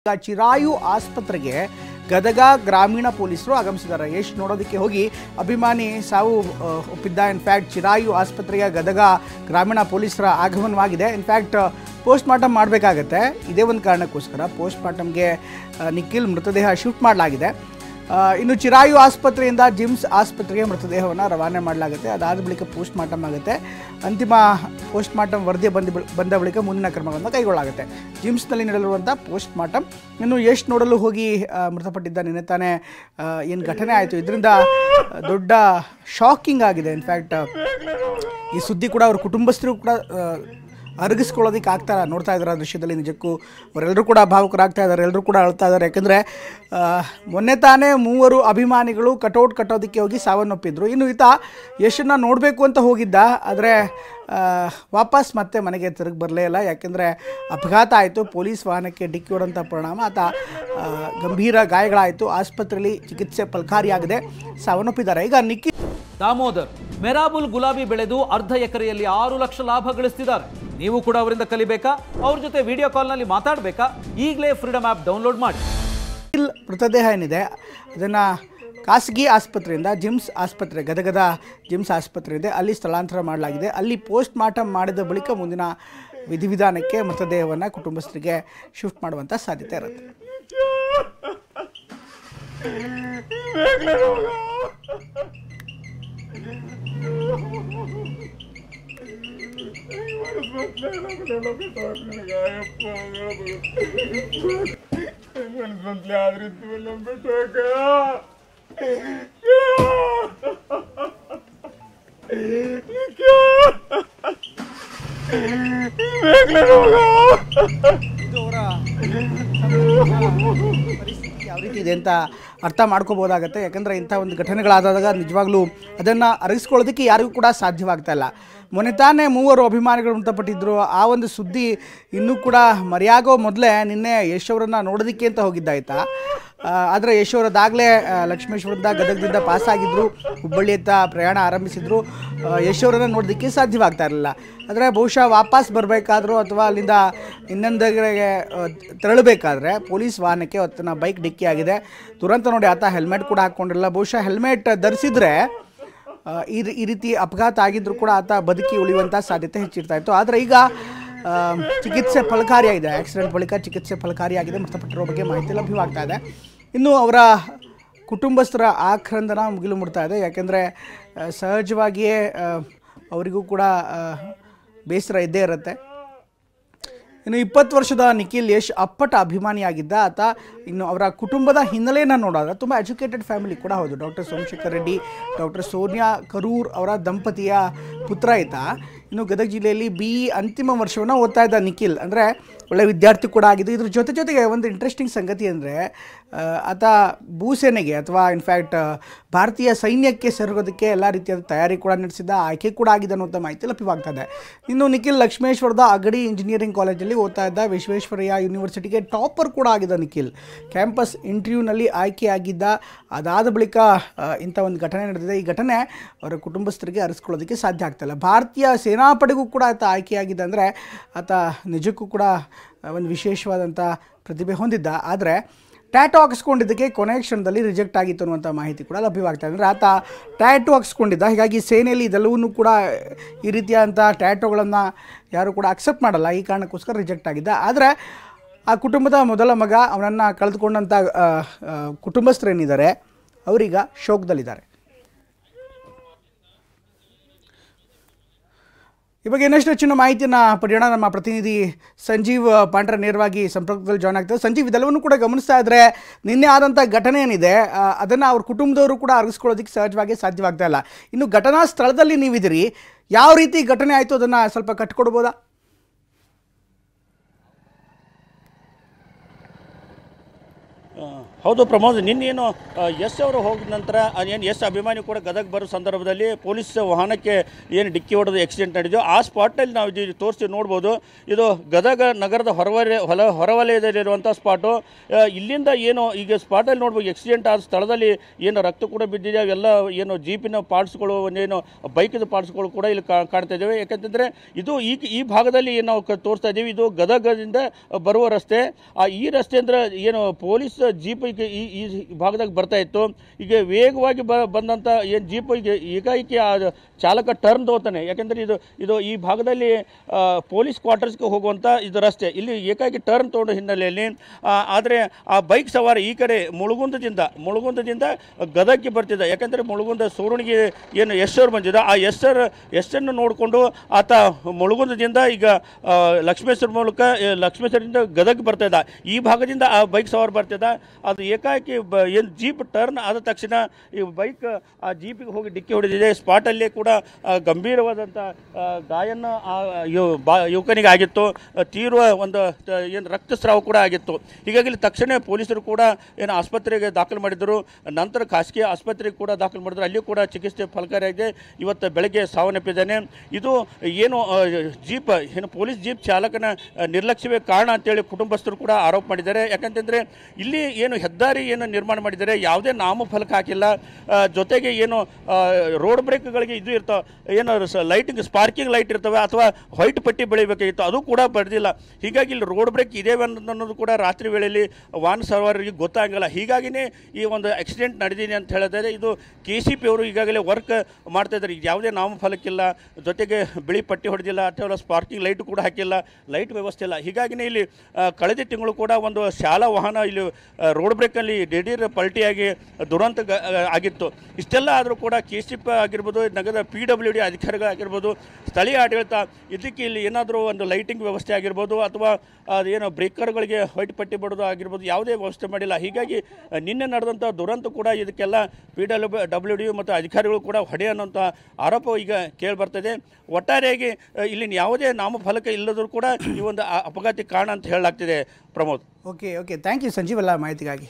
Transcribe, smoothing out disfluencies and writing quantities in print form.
ಚಿರಾಯು ಆಸ್ಪತ್ರೆಗೆ ಗದಗ ಗ್ರಾಮೀಣ ಪೊಲೀಸರು ಆಗಮಿಸಿದ್ದಾರೆ. ಯಶ್ ನೋಡೋದಕ್ಕೆ ಹೋಗಿ ಅಭಿಮಾನಿ ಸಾವು ಒಪ್ಪಿದ್ದ. ಇನ್ಫ್ಯಾಕ್ಟ್ ಚಿರಾಯು ಆಸ್ಪತ್ರೆಗೆ ಗದಗ ಗ್ರಾಮೀಣ ಪೊಲೀಸರ ಆಗಮನವಾಗಿದೆ. ಇನ್ಫ್ಯಾಕ್ಟ್ ಪೋಸ್ಟ್ ಮಾರ್ಟಮ್ ಮಾಡಬೇಕಾಗತ್ತೆ. ಇದೇ ಒಂದು ಕಾರಣಕ್ಕೋಸ್ಕರ ಪೋಸ್ಟ್ ಮಾರ್ಟಮ್ಗೆ ನಿಖಿಲ್ ಮೃತದೇಹ ಶಿಫ್ಟ್ ಮಾಡಲಾಗಿದೆ. ಇನ್ನು ಚಿರಾಯು ಆಸ್ಪತ್ರೆಯಿಂದ ಜಿಮ್ಸ್ ಆಸ್ಪತ್ರೆಗೆ ಮೃತದೇಹವನ್ನು ರವಾನೆ ಮಾಡಲಾಗುತ್ತೆ. ಅದಾದ ಬಳಿಕ ಪೋಸ್ಟ್ ಮಾರ್ಟಮ್ ಆಗುತ್ತೆ. ಅಂತಿಮ ಪೋಸ್ಟ್ ಮಾರ್ಟಮ್ ವರದಿ ಬಂದ ಬಳಿಕ ಮುಂದಿನ ಕ್ರಮಗಳನ್ನು ಕೈಗೊಳ್ಳಲಾಗುತ್ತೆ. ಜಿಮ್ಸ್ನಲ್ಲಿ ನಡೆದಿರುವಂಥ ಪೋಸ್ಟ್ ಮಾರ್ಟಮ್. ಇನ್ನು ಯಶ್ ನೋಡಲು ಹೋಗಿ ಮೃತಪಟ್ಟಿದ್ದ ನಿನ್ನೆ ತಾನೇ ಏನು ಘಟನೆ ಆಯಿತು, ಇದರಿಂದ ದೊಡ್ಡ ಶಾಕಿಂಗ್ ಆಗಿದೆ. ಇನ್ಫ್ಯಾಕ್ಟ್ ಈ ಸುದ್ದಿ ಕೂಡ ಅವ್ರ ಕುಟುಂಬಸ್ಥರು ಕೂಡ ಅರಗಿಸ್ಕೊಳ್ಳೋದಕ್ಕೆ ಆಗ್ತಾರ. ನೋಡ್ತಾ ಇದ್ದಾರೆ ದೃಶ್ಯದಲ್ಲಿ. ನಿಜಕ್ಕೂ ಅವರೆಲ್ಲರೂ ಕೂಡ ಭಾವುಕರಾಗ್ತಾ ಇದ್ದಾರೆ, ಎಲ್ಲರೂ ಕೂಡ ಅಳ್ತಾ ಇದ್ದಾರೆ. ಯಾಕೆಂದರೆ ಮೊನ್ನೆ ತಾನೇ 3 ಅಭಿಮಾನಿಗಳು ಕಟೌಟ್ ಕಟ್ಟೋದಕ್ಕೆ ಹೋಗಿ ಸಾವನ್ನಪ್ಪಿದ್ರು. ಇನ್ನು ಈತ ಯಶನ್ನು ನೋಡಬೇಕು ಅಂತ ಹೋಗಿದ್ದ, ಆದರೆ ವಾಪಸ್ ಮತ್ತೆ ಮನೆಗೆ ತಿರುಗಿ ಬರಲೇ ಇಲ್ಲ. ಯಾಕೆಂದರೆ ಅಪಘಾತ ಆಯಿತು. ಪೊಲೀಸ್ ವಾಹನಕ್ಕೆ ಡಿಕ್ಕಿ ಹೊಡೆದಂಥ ಪರಿಣಾಮ ಆತ ಗಂಭೀರ ಗಾಯಗಳಾಯಿತು. ಆಸ್ಪತ್ರೆಯಲ್ಲಿ ಚಿಕಿತ್ಸೆ ಫಲಕಾರಿಯಾಗಿದೆ, ಸಾವನ್ನಪ್ಪಿದ್ದಾರೆ. ಈಗ ನಿಖಿಲ್ ದಾಮೋದರ್ ಮೆರಾಬುಲ್ ಗುಲಾಬಿ ಬೆಳೆದು ಅರ್ಧ ಎಕರೆಯಲ್ಲಿ 6 ಲಕ್ಷ ಲಾಭ ಗಳಿಸ್ತಿದ್ದಾರೆ. ನೀವು ಕೂಡ ಅವರಿಂದ ಕಲಿಬೇಕಾ? ಅವ್ರ ಜೊತೆ ವಿಡಿಯೋ ಕಾಲ್ನಲ್ಲಿ ಮಾತಾಡಬೇಕಾ? ಈಗಲೇ ಫ್ರೀಡಮ್ ಆ್ಯಪ್ ಡೌನ್ಲೋಡ್ ಮಾಡಿ. ಮೃತದೇಹ ಏನಿದೆ ಅದನ್ನು ಖಾಸಗಿ ಆಸ್ಪತ್ರೆಯಿಂದ ಜಿಮ್ಸ್ ಆಸ್ಪತ್ರೆ, ಗದಗದ ಜಿಮ್ಸ್ ಆಸ್ಪತ್ರೆ ಇದೆ, ಅಲ್ಲಿ ಸ್ಥಳಾಂತರ ಮಾಡಲಾಗಿದೆ. ಅಲ್ಲಿ ಪೋಸ್ಟ್ ಮಾರ್ಟಮ್ ಮಾಡಿದ ಬಳಿಕ ಮುಂದಿನ ವಿಧಿವಿಧಾನಕ್ಕೆ ಮೃತದೇಹವನ್ನು ಕುಟುಂಬಸ್ಥರಿಗೆ ಶಿಫ್ಟ್ ಮಾಡುವಂಥ ಸಾಧ್ಯತೆ ಇರುತ್ತೆ. ಪರಿಸ್ಥಿತಿ ಯಾವ ರೀತಿ ಇದೆ ಅಂತ ಅರ್ಥ ಮಾಡ್ಕೋಬೋದಾಗತ್ತೆ. ಯಾಕಂದರೆ ಇಂಥ ಒಂದು ಘಟನೆಗಳಾದಾಗ ನಿಜವಾಗ್ಲೂ ಅದನ್ನು ಅರಗಿಸ್ಕೊಳ್ಳೋದಕ್ಕೆ ಯಾರಿಗೂ ಕೂಡ ಸಾಧ್ಯವಾಗ್ತಾ ಇಲ್ಲ. ಮೊನ್ನೆ ತಾನೇ 3 ಅಭಿಮಾನಿಗಳು ಮೃತಪಟ್ಟಿದ್ದರು. ಆ ಒಂದು ಸುದ್ದಿ ಇನ್ನೂ ಕೂಡ ಮರೆಯಾಗೋ ಮೊದಲೇ ನಿನ್ನೆ ಯಶ್ ಅವರನ್ನು ನೋಡೋದಕ್ಕೆ ಅಂತ ಹೋಗಿದ್ದಾಯ್ತಾ. ಆದರೆ ಯಶ್ ಅವರದಾಗಲೇ ಲಕ್ಷ್ಮೇಶ್ವರದ ಗದಗದಿಂದ ಪಾಸಾಗಿದ್ದರು, ಹುಬ್ಬಳ್ಳಿಯತ್ತ ಪ್ರಯಾಣ ಆರಂಭಿಸಿದರು. ಯಶ್ ಅವರನ್ನು ನೋಡೋದಕ್ಕೆ ಸಾಧ್ಯವಾಗ್ತಾ ಇರಲಿಲ್ಲ. ಆದರೆ ಬಹುಶಃ ವಾಪಸ್ ಬರಬೇಕಾದ್ರೂ ಅಥವಾ ಅಲ್ಲಿಂದ ಇನ್ನೊಂದೆಡೆಗೆ ತೆರಳಬೇಕಾದ್ರೆ ಪೊಲೀಸ್ ವಾಹನಕ್ಕೆ ಅವತ್ತಿನ ಬೈಕ್ ಡಿಕ್ಕಿ ಆಗಿದೆ. ತುರಂತ ನೋಡಿ ಆತ ಹೆಲ್ಮೆಟ್ ಕೂಡ ಹಾಕ್ಕೊಂಡಿರಲಿಲ್ಲ. ಬಹುಶಃ ಹೆಲ್ಮೆಟ್ ಧರಿಸಿದ್ರೆ ಈ ರೀತಿ ಅಪಘಾತ ಆಗಿದ್ದರೂ ಕೂಡ ಆತ ಬದುಕಿ ಉಳಿಯುವಂಥ ಸಾಧ್ಯತೆ ಹೆಚ್ಚಿರ್ತಾಯಿತ್ತು. ಆದರೆ ಈಗ ಚಿಕಿತ್ಸೆ ಫಲಕಾರಿಯಾಗಿದೆ. ಆಕ್ಸಿಡೆಂಟ್ ಬಳಿಕ ಚಿಕಿತ್ಸೆ ಫಲಕಾರಿಯಾಗಿದೆ. ಮೃತಪಟ್ಟಿರೋ ಬಗ್ಗೆ ಮಾಹಿತಿ ಲಭ್ಯವಾಗ್ತಾ ಇದೆ. ಇನ್ನು ಅವರ ಕುಟುಂಬಸ್ಥರ ಆಕ್ರಂದನ ಮುಗಿಲು ಮುಡ್ತಾ ಇದೆ. ಯಾಕೆಂದರೆ ಸಹಜವಾಗಿಯೇ ಅವರಿಗೂ ಕೂಡ ಬೇಸರ ಇದ್ದೇ ಇರುತ್ತೆ. ಇನ್ನು 20 ವರ್ಷದ ನಿಖಿಲ್ ಯಶ್ ಅಪ್ಪಟ ಅಭಿಮಾನಿಯಾಗಿದ್ದ ಆತ. ಇನ್ನು ಅವರ ಕುಟುಂಬದ ಹಿನ್ನೆಲೆಯನ್ನು ನೋಡೋದ್ರೆ ತುಂಬ ಎಜುಕೇಟೆಡ್ ಫ್ಯಾಮಿಲಿ ಕೂಡ ಹೌದು. ಡಾಕ್ಟರ್ ಸೋಮಶೇಖರ್ ರೆಡ್ಡಿ, ಡಾಕ್ಟರ್ ಸೋನಿಯಾ ಕರೂರ್ ಅವರ ದಂಪತಿಯ ಪುತ್ರ ಈತ. ಇನ್ನು ಗದಗ ಜಿಲ್ಲೆಯಲ್ಲಿ BE ಅಂತಿಮ ವರ್ಷವನ್ನು ಓದ್ತಾ ಇದ್ದ ನಿಖಿಲ್. ಅಂದರೆ ಒಳ್ಳೆಯ ವಿದ್ಯಾರ್ಥಿ ಕೂಡ ಆಗಿದ್ದು. ಇದ್ರ ಜೊತೆಗೆ ಒಂದು ಇಂಟ್ರೆಸ್ಟಿಂಗ್ ಸಂಗತಿ ಅಂದರೆ ಆತ ಭೂಸೇನೆಗೆ ಅಥವಾ ಇನ್ಫ್ಯಾಕ್ಟ್ ಭಾರತೀಯ ಸೈನ್ಯಕ್ಕೆ ಸೇರೋದಕ್ಕೆ ಎಲ್ಲ ರೀತಿಯಾದ ತಯಾರಿ ಕೂಡ ನಡೆಸಿದ್ದ, ಆಯ್ಕೆ ಕೂಡ ಆಗಿದೆ ಅನ್ನುವಂಥ ಮಾಹಿತಿ ಲಭ್ಯವಾಗ್ತದೆ. ಇನ್ನು ನಿಖಿಲ್ ಲಕ್ಷ್ಮೇಶ್ವರದ ಅಗಡಿ ಇಂಜಿನಿಯರಿಂಗ್ ಕಾಲೇಜಲ್ಲಿ ಓದ್ತಾ ಇದ್ದ. ವಿಶ್ವೇಶ್ವರಯ್ಯ ಯೂನಿವರ್ಸಿಟಿಗೆ ಟಾಪರ್ ಕೂಡ ಆಗಿದ್ದ ನಿಖಿಲ್. ಕ್ಯಾಂಪಸ್ ಇಂಟರ್ವ್ಯೂನಲ್ಲಿ ಆಯ್ಕೆಯಾಗಿದ್ದ. ಅದಾದ ಬಳಿಕ ಇಂಥ ಒಂದು ಘಟನೆ ನಡೆದಿದೆ. ಈ ಘಟನೆ ಅವರ ಕುಟುಂಬಸ್ಥರಿಗೆ ಅರಿಸ್ಕೊಳ್ಳೋದಕ್ಕೆ ಸಾಧ್ಯ ಆಗ್ತಾಯಿಲ್ಲ. ಭಾರತೀಯ ಸೇನಾಪಡೆಗೂ ಕೂಡ ಆತ ಆಯ್ಕೆಯಾಗಿದ್ದ. ಅಂದರೆ ಆತ ನಿಜಕ್ಕೂ ಕೂಡ ಒಂದು ವಿಶೇಷವಾದಂಥ ಪ್ರತಿಭೆ ಹೊಂದಿದ್ದ. ಆದರೆ ಟ್ಯಾಟು ಹಾಕಿಸ್ಕೊಂಡಿದ್ದಕ್ಕೆ ಕೊನೆ ಕ್ಷಣದಲ್ಲಿ ರಿಜೆಕ್ಟ್ ಆಗಿತ್ತು ಅನ್ನುವಂಥ ಮಾಹಿತಿ ಕೂಡ ಲಭ್ಯವಾಗ್ತಾ ಇದೆ. ಅಂದರೆ ಆತ ಟ್ಯಾಟು ಹಾಕಿಸ್ಕೊಂಡಿದ್ದ. ಹೀಗಾಗಿ ಸೇನೆಯಲ್ಲಿ ಇದೆಲ್ಲವನ್ನೂ ಕೂಡ ಈ ರೀತಿಯಾದಂಥ ಟ್ಯಾಟುಗಳನ್ನು ಯಾರು ಕೂಡ ಅಕ್ಸೆಪ್ಟ್ ಮಾಡಲ್ಲ. ಈ ಕಾರಣಕ್ಕೋಸ್ಕರ ರಿಜೆಕ್ಟ್ ಆಗಿದ್ದ. ಆದರೆ ಆ ಕುಟುಂಬದ ಮೊದಲ ಮಗ, ಅವನನ್ನು ಕಳೆದುಕೊಂಡಂಥ ಕುಟುಂಬಸ್ಥರೇನಿದ್ದಾರೆ ಅವರೀಗ ಶೋಕದಲ್ಲಿದ್ದಾರೆ. ಈ ಬಗ್ಗೆ ಇನ್ನಷ್ಟು ಹೆಚ್ಚಿನ ಮಾಹಿತಿಯನ್ನು ಪಡೆಯೋಣ. ನಮ್ಮ ಪ್ರತಿನಿಧಿ ಸಂಜೀವ್ ಪಾಂಡ್ರೆ ನೇರವಾಗಿ ಸಂಪರ್ಕದಲ್ಲಿ ಜಾಯ್ನ್ ಆಗ್ತದೆ. ಸಂಜೀವ್, ಇದೆಲ್ಲವನ್ನು ಕೂಡ ಗಮನಿಸ್ತಾ ಇದ್ದರೆ ನಿನ್ನೆ ಆದಂಥ ಘಟನೆ ಏನಿದೆ ಅದನ್ನು ಅವ್ರ ಕುಟುಂಬದವರು ಕೂಡ ಅರಗಿಸ್ಕೊಳ್ಳೋದಕ್ಕೆ ಸಹಜವಾಗಿ ಸಾಧ್ಯವಾಗ್ತಾ ಇಲ್ಲ. ಇನ್ನು ಘಟನಾ ಸ್ಥಳದಲ್ಲಿ ನೀವಿದ್ದೀರಿ, ಯಾವ ರೀತಿ ಘಟನೆ ಆಯಿತು ಅದನ್ನು ಸ್ವಲ್ಪ ಕಟ್ಕೊಡ್ಬೋದಾ? ಹೌದು ಪ್ರಮೋದ್, ನಿನ್ನೇನು ಯಶ್ ಅವರು ಹೋಗಿದ ನಂತರ ಏನು ಯಶ್ ಅಭಿಮಾನಿ ಕೂಡ ಗದಗ ಬರೋ ಸಂದರ್ಭದಲ್ಲಿ ಪೊಲೀಸ್ ವಾಹನಕ್ಕೆ ಏನು ಡಿಕ್ಕಿ ಹೊಡೆದು ಆಕ್ಸಿಡೆಂಟ್ ನಡೆದಿದೆ. ಆ ಸ್ಪಾಟ್ನಲ್ಲಿ ನಾವು ಇದು ತೋರಿಸಿ ನೋಡ್ಬೋದು. ಇದು ಗದಗ ನಗರದ ಹೊರವಲಯದಲ್ಲಿರುವಂಥ ಸ್ಪಾಟು. ಇಲ್ಲಿಂದ ಏನು ಈಗ ಸ್ಪಾಟಲ್ಲಿ ನೋಡ್ಬೋದು, ಆಕ್ಸಿಡೆಂಟ್ ಆದ ಸ್ಥಳದಲ್ಲಿ ಏನು ರಕ್ತ ಕೂಡ ಬಿದ್ದಿದೆ. ಅವೆಲ್ಲ ಏನು ಜೀಪಿನ ಪಾರ್ಟ್ಸ್ಗಳು, ಏನು ಬೈಕಿನ ಪಾರ್ಟ್ಸ್ಗಳು ಕೂಡ ಇಲ್ಲಿ ಕಾಣ್ತಾ ಇದ್ದೇವೆ. ಯಾಕಂತಂದರೆ ಇದು ಈ ಭಾಗದಲ್ಲಿ ಏನು ನಾವು ತೋರಿಸ್ತಾ ಇದ್ದೀವಿ, ಇದು ಗದಗದಿಂದ ಬರುವ ರಸ್ತೆ. ಈ ರಸ್ತೆ ಅಂದರೆ ಏನು ಪೊಲೀಸ್ ಜೀಪ್ ಈ ಭಾಗದಾಗ ಬರ್ತಾ ಇತ್ತು. ಈಗ ವೇಗವಾಗಿ ಬಂದಂಥ ಏನು ಜೀಪ್ ಈಗ ಏಕಾಏಕಿ ಚಾಲಕ ಟರ್ನ್ ತಗೋತಾನೆ. ಯಾಕೆಂದರೆ ಇದು ಈ ಭಾಗದಲ್ಲಿ ಪೊಲೀಸ್ ಕ್ವಾರ್ಟರ್ಸ್ಗೆ ಹೋಗುವಂಥ ಇದು ರಸ್ತೆ. ಇಲ್ಲಿ ಏಕಾಏಕಿ ಟರ್ನ್ ತೊಗೊಂಡ ಹಿನ್ನೆಲೆಯಲ್ಲಿ ಆದರೆ ಆ ಬೈಕ್ ಸವಾರ ಈ ಕಡೆ ಮುಳುಗುಂದದಿಂದ ಗದಗಕ್ಕೆ ಬರ್ತಿದ್ದ. ಯಾಕೆಂದರೆ ಮುಳುಗುಂದ ಸೋರುಣಿಗೆ ಏನು ಯಶ್ ಬಂದಿದ್ದ, ಆ ಯಶನ್ನು ನೋಡಿಕೊಂಡು ಆತ ಮುಳುಗುಂದದಿಂದ ಈಗ ಲಕ್ಷ್ಮೇಶ್ವರದಿಂದ ಗದಗ ಬರ್ತಾ ಇದ್ದ. ಈ ಭಾಗದಿಂದ ಆ ಬೈಕ್ ಸವಾರ ಬರ್ತಿದ್ದ. ಅದು ಏಕಾಏಕಿ ಏನು ಜೀಪ್ ಟರ್ನ್ ಆದ ತಕ್ಷಣ ಈ ಬೈಕ್ ಆ ಜೀಪಿಗೆ ಹೋಗಿ ಡಿಕ್ಕಿ ಹೊಡೆದಿದೆ. ಸ್ಪಾಟಲ್ಲೇ ಕೂಡ ಗಂಭೀರವಾದಂಥ ಗಾಯನ ಯುವಕನಿಗೆ ಆಗಿತ್ತು. ತೀವ್ರ ಒಂದು ಏನು ರಕ್ತಸ್ರಾವ ಕೂಡ ಆಗಿತ್ತು. ಹೀಗಾಗಿ ಇಲ್ಲಿ ತಕ್ಷಣ ಪೊಲೀಸರು ಕೂಡ ಏನು ಆಸ್ಪತ್ರೆಗೆ ದಾಖಲು ಮಾಡಿದರು. ನಂತರ ಖಾಸಗಿ ಆಸ್ಪತ್ರೆಗೆ ಕೂಡ ದಾಖಲು ಮಾಡಿದ್ರು. ಅಲ್ಲಿ ಕೂಡ ಚಿಕಿತ್ಸೆ ಫಲಕಾರಿಯಾಗಿದೆ. ಇವತ್ತು ಬೆಳಗ್ಗೆ ಸಾವನ್ನಪ್ಪಿದ್ದಾನೆ. ಇದು ಏನು ಜೀಪ್ ಏನು ಪೊಲೀಸ್ ಜೀಪ್ ಚಾಲಕನ ನಿರ್ಲಕ್ಷ್ಯವೇ ಕಾರಣ ಅಂತೇಳಿ ಕುಟುಂಬಸ್ಥರು ಕೂಡ ಆರೋಪ ಮಾಡಿದ್ದಾರೆ. ಯಾಕಂತಂದರೆ ಇಲ್ಲಿ ಏನು ಹೆದ್ದಾರಿ ಏನು ನಿರ್ಮಾಣ ಮಾಡಿದ್ದಾರೆ, ಯಾವುದೇ ನಾಮಫಲಕ ಹಾಕಿಲ್ಲ. ಜೊತೆಗೆ ಏನು ರೋಡ್ ಬ್ರೇಕ್ಗಳಿಗೆ ಇದು ಇರ್ತಾವೆ, ಏನು ಲೈಟಿಂಗ್ ಸ್ಪಾರ್ಕಿಂಗ್ ಲೈಟ್ ಇರ್ತವೆ ಅಥವಾ ವೈಟ್ ಪಟ್ಟಿ ಬೆಳಿಬೇಕಾಗಿತ್ತು, ಅದು ಕೂಡ ಬರೆದಿಲ್ಲ. ಹೀಗಾಗಿ ಇಲ್ಲಿ ರೋಡ್ ಬ್ರೇಕ್ ಇದೇವೆ ಅನ್ನೋದು ಕೂಡ ರಾತ್ರಿ ವೇಳೆಯಲ್ಲಿ ವಾಹನ ಸವಾರರಿಗೆ ಗೊತ್ತಾಗಲ್ಲ. ಹೀಗಾಗಿಯೇ ಈ ಒಂದು ಆಕ್ಸಿಡೆಂಟ್ ನಡೆದಿದೆ ಅಂತ ಹೇಳಿದರೆ ಇದು KCP ಅವರು ಈಗಾಗಲೇ ವರ್ಕ್ ಮಾಡ್ತಾ ಇದ್ದಾರೆ. ಯಾವುದೇ ನಾಮಫಲಕ್ಕಿಲ್ಲ, ಜೊತೆಗೆ ಬಿಳಿ ಪಟ್ಟಿ ಹೊಡೆದಿಲ್ಲ, ಅಥವಾ ಸ್ಪಾರ್ಕಿಂಗ್ ಲೈಟ್ ಕೂಡ ಹಾಕಿಲ್ಲ, ಲೈಟ್ ವ್ಯವಸ್ಥೆ ಇಲ್ಲ. ಹೀಗಾಗಿಯೇ ಇಲ್ಲಿ ಕಳೆದ ತಿಂಗಳು ಕೂಡ ಒಂದು ಶಾಲಾ ವಾಹನ ಇಲ್ಲಿ ರೋಡ್ ಬ್ರೇಕಲ್ಲಿ ದಿಢೀರ್ ಪಲ್ಟಿಯಾಗಿ ದುರಂತ ಆಗಿತ್ತು. ಇಷ್ಟೆಲ್ಲ ಆದರೂ ಕೂಡ KCP ಆಗಿರ್ಬೋದು, ನಗರದ PWD ಅಧಿಕಾರಿಗಳಾಗಿರ್ಬೋದು, ಸ್ಥಳೀಯ ಆಡಳಿತ ಇದಕ್ಕೆ ಇಲ್ಲಿ ಏನಾದರೂ ಒಂದು ಲೈಟಿಂಗ್ ವ್ಯವಸ್ಥೆ ಆಗಿರ್ಬೋದು ಅಥವಾ ಅದೇನು ಬ್ರೇಕರ್ಗಳಿಗೆ ವೈಟ್ ಪಟ್ಟಿ ಬಡೋದು ಆಗಿರ್ಬೋದು, ಯಾವುದೇ ವ್ಯವಸ್ಥೆ ಮಾಡಿಲ್ಲ. ಹೀಗಾಗಿ ನಿನ್ನೆ ನಡೆದಂಥ ದುರಂತ ಕೂಡ ಇದಕ್ಕೆಲ್ಲ PWD ಮತ್ತು ಅಧಿಕಾರಿಗಳು ಕೂಡ ಹೊಡೆ ಅನ್ನೋಂಥ ಆರೋಪ ಈಗ ಕೇಳಿಬರ್ತದೆ. ಒಟ್ಟಾರೆಯಾಗಿ ಇಲ್ಲಿನ ಯಾವುದೇ ನಾಮಫಲಕ ಇಲ್ಲದರೂ ಕೂಡ ಈ ಒಂದು ಅಪಘಾತಕ್ಕೆ ಕಾರಣ ಅಂತ ಹೇಳಲಾಗ್ತಿದೆ. Pramod. Okay thank you Sanjeev ಎಲ್ಲ ಮಾಹಿತಿಗಾಗಿ.